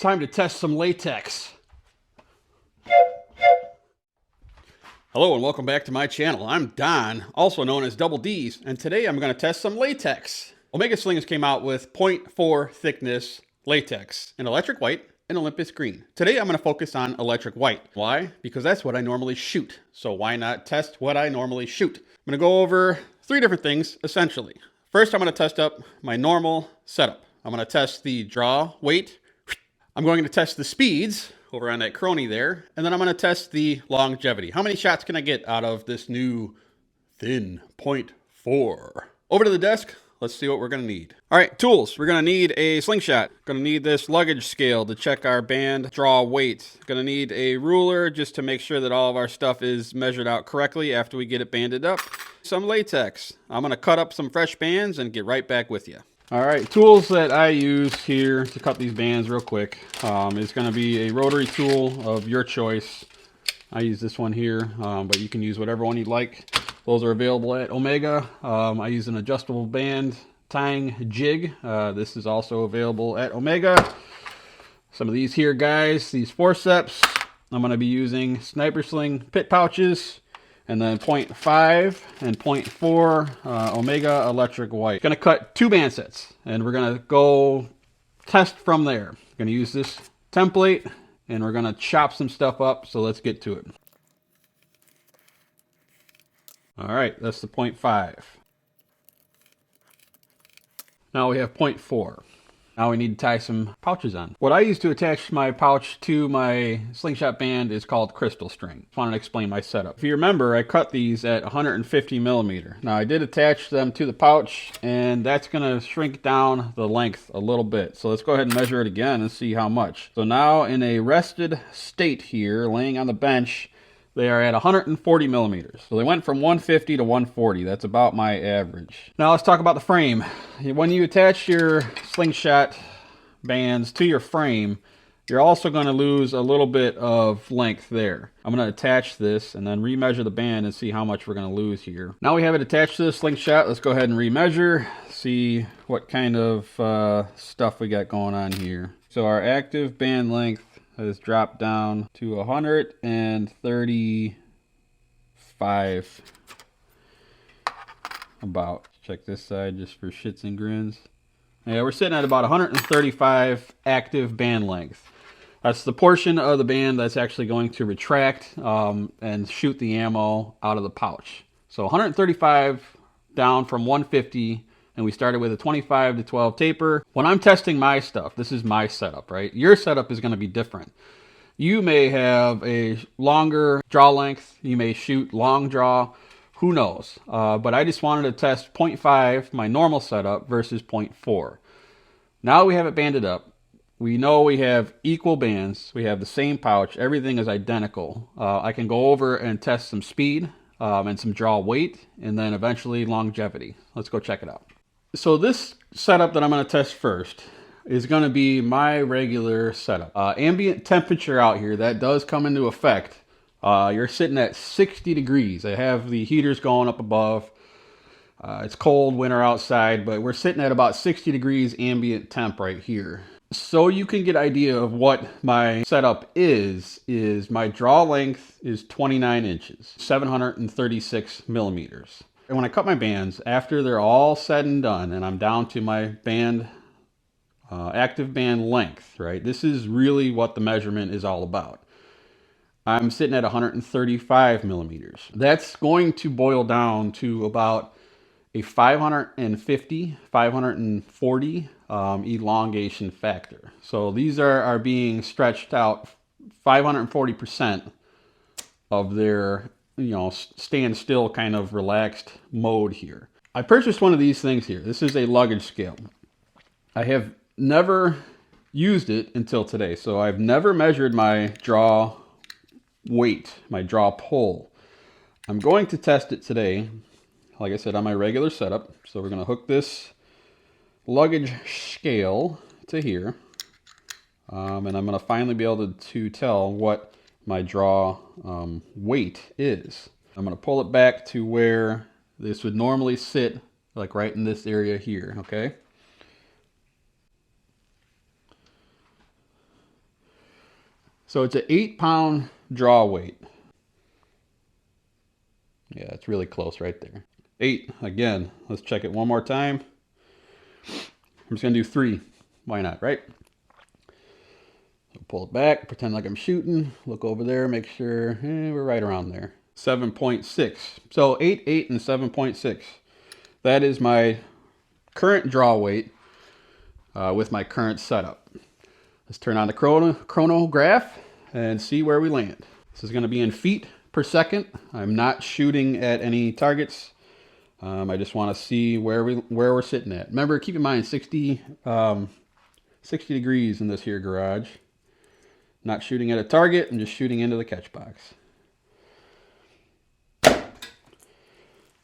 Time to test some latex. Hello and welcome back to my channel. I'm Don, also known as Double D's, and today I'm going to test some latex. Omega Slings came out with 0.4 thickness latex in electric white and Olympus green. Today I'm going to focus on electric white. Why? Because that's what I normally shoot. So why not test what I normally shoot? I'm going to go over 3 different things essentially. First, I'm going to test up my normal setup. I'm going to test the draw weight. I'm going to test the speeds over on that crony there, and then I'm going to test the longevity. How many shots can I get out of this new thin 0.4? Over to the desk. Let's see what we're going to need. All right, tools. We're going to need a slingshot. Going to need this luggage scale to check our band draw weight. Going to need a ruler just to make sure that all of our stuff is measured out correctly after we get it banded up. Some latex. I'm going to cut up some fresh bands and get right back with you. All right, tools that I use here to cut these bands real quick is going to be a rotary tool of your choice. I use this one here, but you can use whatever one you'd like. Those are available at Omega. I use an adjustable band tying jig. This is also available at Omega. Some of these here, guys, these forceps, I'm going to be using sniper sling pit pouches. And then 0.5 and 0.4 Omega Electric White. Gonna cut 2 band sets, and we're gonna go test from there. Gonna use this template, and we're gonna chop some stuff up, so let's get to it. All right, that's the 0.5. Now we have 0.4. Now we need to tie some pouches on. What I use to attach my pouch to my slingshot band is called crystal string. Just wanted to explain my setup. If you remember, I cut these at 150 millimeter. Now I did attach them to the pouch, and that's gonna shrink down the length a little bit. So let's go ahead and measure it again and see how much. So now in a rested state here, laying on the bench, they are at 140 millimeters. So they went from 150 to 140. That's about my average. Now let's talk about the frame. When you attach your slingshot bands to your frame, you're also going to lose a little bit of length there. I'm going to attach this and then remeasure the band and see how much we're going to lose here. Now we have it attached to the slingshot. Let's go ahead and remeasure, see what kind of stuff we got going on here. So our active band length has dropped down to 135 about. Check this side just for shits and grins. Yeah, we're sitting at about 135 active band length. That's the portion of the band that's actually going to retract and shoot the ammo out of the pouch. So 135 down from 150, and we started with a 25 to 12 taper. When I'm testing my stuff, this is my setup, right? Your setup is going to be different. You may have a longer draw length. You may shoot long draw. Who knows? But I just wanted to test 0.5, my normal setup, versus 0.4. Now we have it banded up. We know we have equal bands. We have the same pouch. Everything is identical. I can go over and test some speed and some draw weight, and then eventually longevity. Let's go check it out. So this setup that I'm going to test first is going to be my regular setup. Ambient temperature out here, that does come into effect. You're sitting at 60 degrees. I have the heaters going up above. It's cold winter outside, but we're sitting at about 60 degrees ambient temp right here. So you can get an idea of what my setup is my draw length is 29 inches, 736 millimeters. And when I cut my bands, after they're all said and done, and I'm down to my band, active band length, right? This is really what the measurement is all about. I'm sitting at 135 millimeters. That's going to boil down to about a 550, 540 elongation factor. So these are being stretched out 540% of their stand still kind of relaxed mode here. I purchased one of these things here. This is a luggage scale. I have never used it until today, so I've never measured my draw weight, my draw pull. I'm going to test it today, like I said, on my regular setup. So we're going to hook this luggage scale to here, and I'm going to finally be able to tell what my draw weight is. I'm going to pull it back to where this would normally sit, like right in this area here, okay? So it's an 8-pound draw weight. Yeah, it's really close right there. 8 again. Let's check it one more time. I'm just gonna do 3. Why not, right? So pull it back, pretend like I'm shooting. Look over there, make sure we're right around there. 7.6. So 8, 8, and 7.6. That is my current draw weight with my current setup. Let's turn on the chronograph and see where we land. This is going to be in feet per second. I'm not shooting at any targets. I just want to see where we're sitting at. Remember, keep in mind 60 degrees in this here garage. Not shooting at a target, I'm just shooting into the catch box.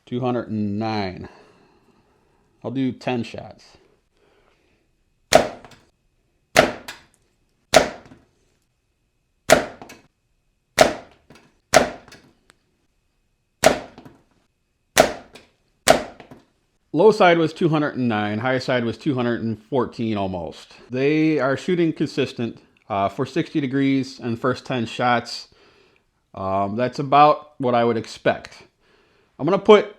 209. I'll do 10 shots. Low side was 209, high side was 214 almost. They are shooting consistent for 60 degrees and first 10 shots. That's about what I would expect. I'm going to put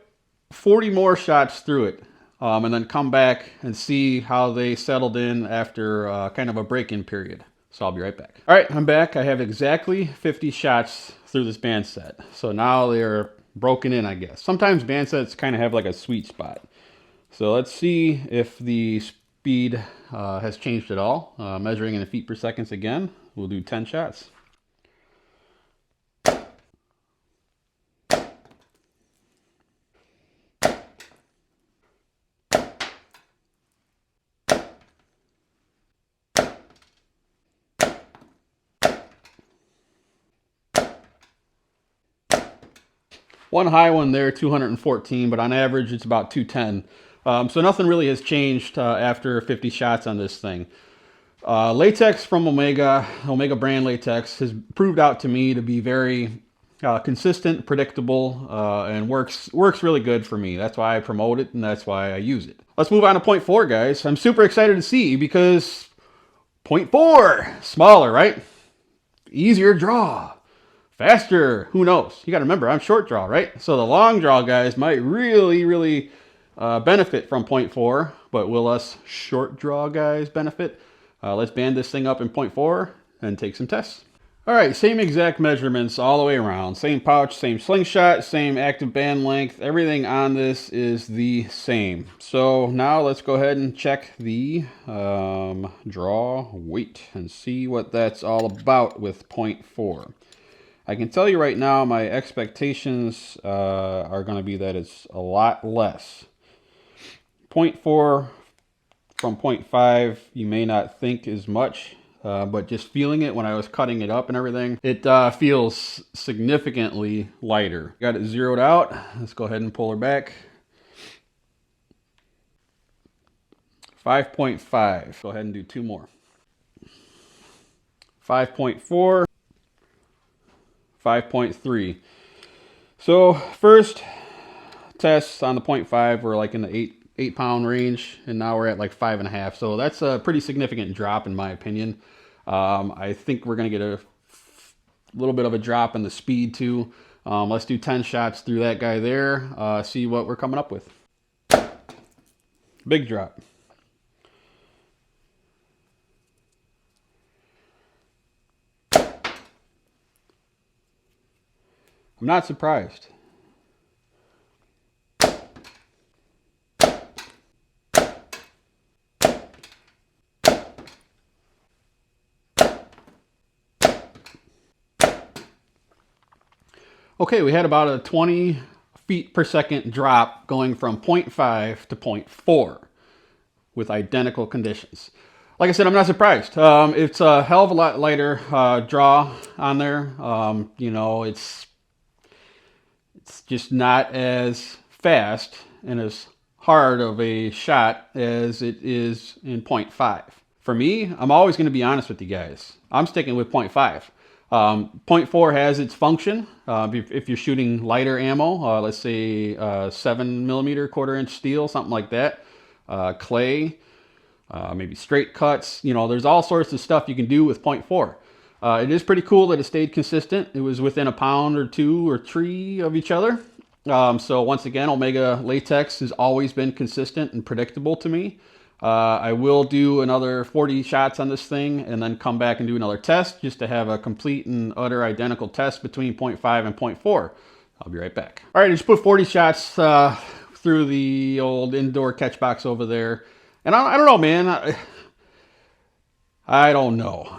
40 more shots through it and then come back and see how they settled in after kind of a break-in period. So I'll be right back. All right, I'm back. I have exactly 50 shots through this band set. So now they're broken in, I guess. Sometimes band sets kind of have like a sweet spot. So let's see if the speed has changed at all. Measuring in feet per second again. We'll do 10 shots. One high one there, 214, but on average it's about 210. So nothing really has changed after 50 shots on this thing. Latex from Omega brand latex, has proved out to me to be very consistent, predictable, and works really good for me. That's why I promote it and that's why I use it. Let's move on to 0.4, guys. I'm super excited to see because 0.4, smaller, right? Easier draw. Faster, who knows? You got to remember, I'm short draw, right? So the long draw guys might really benefit from 0.4, but will us short draw guys benefit? Let's band this thing up in 0.4 and take some tests. All right, same exact measurements all the way around. Same pouch, same slingshot, same active band length. Everything on this is the same. So now let's go ahead and check the draw weight and see what that's all about with 0.4. I can tell you right now my expectations are going to be that it's a lot less. 0.4 from 0.5 you may not think is much, but just feeling it when I was cutting it up and everything, it feels significantly lighter. Got it zeroed out. Let's go ahead and pull her back. 5.5. Go ahead and do 2 more. 5.4. 5.3. So first tests on the 0.5 were like in the 8 pound range, and now we're at like 5.5. So that's a pretty significant drop in my opinion. I think we're gonna get a little bit of a drop in the speed too. Let's do 10 shots through that guy there, see what we're coming up with. Big drop. I'm not surprised. Okay, we had about a 20 feet per second drop going from 0.5 to 0.4 with identical conditions. Like I said, I'm not surprised. It's a hell of a lot lighter draw on there. You know, it's just not as fast and as hard of a shot as it is in 0.5. For me, I'm always going to be honest with you guys. I'm sticking with 0.5. 0.4 has its function. If you're shooting lighter ammo, let's say 7mm 1/4" steel, something like that, clay, maybe straight cuts, you know, there's all sorts of stuff you can do with 0.4. It is pretty cool that it stayed consistent. It was within a pound or 2 or 3 of each other. So once again, Omega Latex has always been consistent and predictable to me. I will do another 40 shots on this thing and then come back and do another test just to have a complete and utter identical test between 0.5 and 0.4. I'll be right back. All right, I just put 40 shots through the old indoor catch box over there. And I don't know, man. I don't know.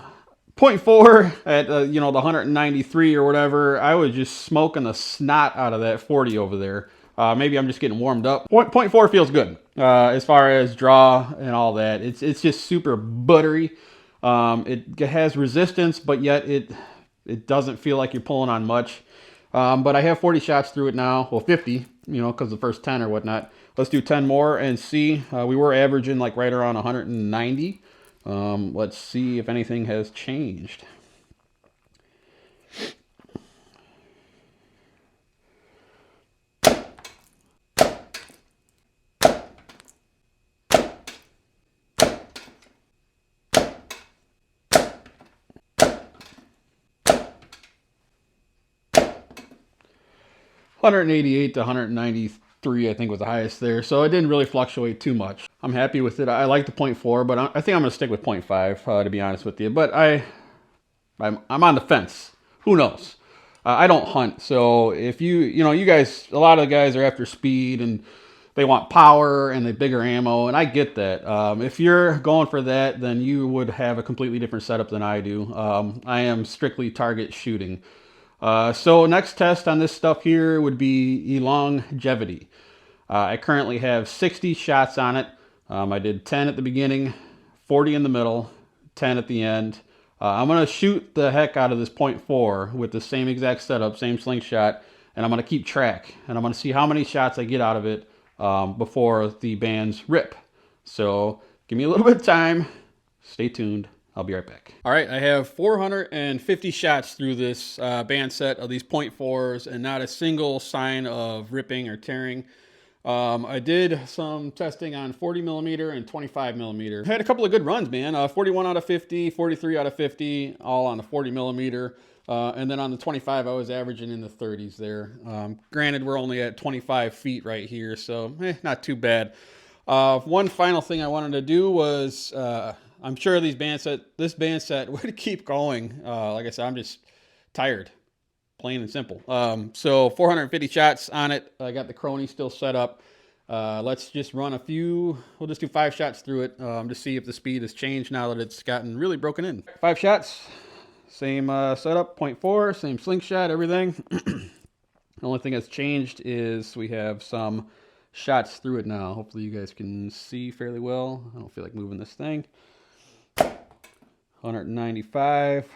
0.4 at the 193 or whatever, I was just smoking the snot out of that 40 over there. Maybe I'm just getting warmed up. 0.4 feels good as far as draw and all that. It's just super buttery. It has resistance, but yet it doesn't feel like you're pulling on much. But I have 40 shots through it now. Well, 50, because the first 10 or whatnot. Let's do 10 more and see. We were averaging like right around 190. Let's see if anything has changed. $188 to $193, I think, was the highest there. So it didn't really fluctuate too much. I'm happy with it. I like the 0.4, but I think I'm going to stick with 0.5, to be honest with you. But I'm on the fence. Who knows? I don't hunt. So if you guys, a lot of the guys are after speed and they want power and the bigger ammo, and I get that. If you're going for that, then you would have a completely different setup than I do. I am strictly target shooting. So next test on this stuff here would be longevity. I currently have 60 shots on it. I did 10 at the beginning, 40 in the middle, 10 at the end. I'm going to shoot the heck out of this 0.4 with the same exact setup, same slingshot, and I'm going to keep track. And I'm going to see how many shots I get out of it before the bands rip. So give me a little bit of time. Stay tuned. I'll be right back. All right, I have 450 shots through this band set of these 0.4s and not a single sign of ripping or tearing. I did some testing on 40 millimeter and 25 millimeter. I had a couple of good runs, man. 41 out of 50, 43 out of 50, all on the 40 millimeter. And then on the 25, I was averaging in the 30s there. Granted, we're only at 25 feet right here, so not too bad. One final thing I wanted to do was... I'm sure this band set would keep going. Like I said, I'm just tired, plain and simple. So 450 shots on it. I got the crony still set up. Let's just run a few. We'll just do 5 shots through it to see if the speed has changed now that it's gotten really broken in. 5 shots, same setup, 0.4, same slingshot, everything. The only thing that's changed is we have some shots through it now. Hopefully you guys can see fairly well. I don't feel like moving this thing. 195,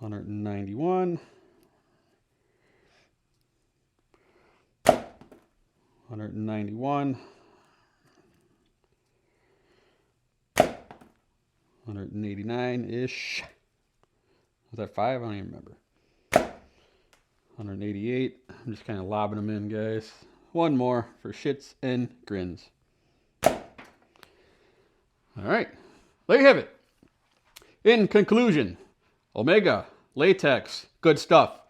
191, 191, 189-ish. Was that 5? I don't even remember. 188. I'm just kind of lobbing them in, guys. One more for shits and grins. All right, there you have it. In conclusion, Omega Latex, good stuff.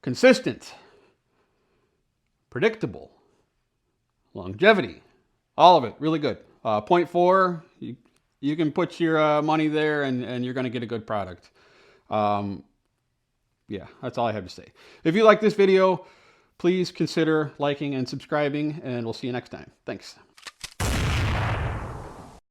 Consistent, predictable, longevity, all of it, really good. 0.4, you can put your money there and you're going to get a good product. Yeah, that's all I have to say. If you like this video, please consider liking and subscribing, and we'll see you next time. Thanks.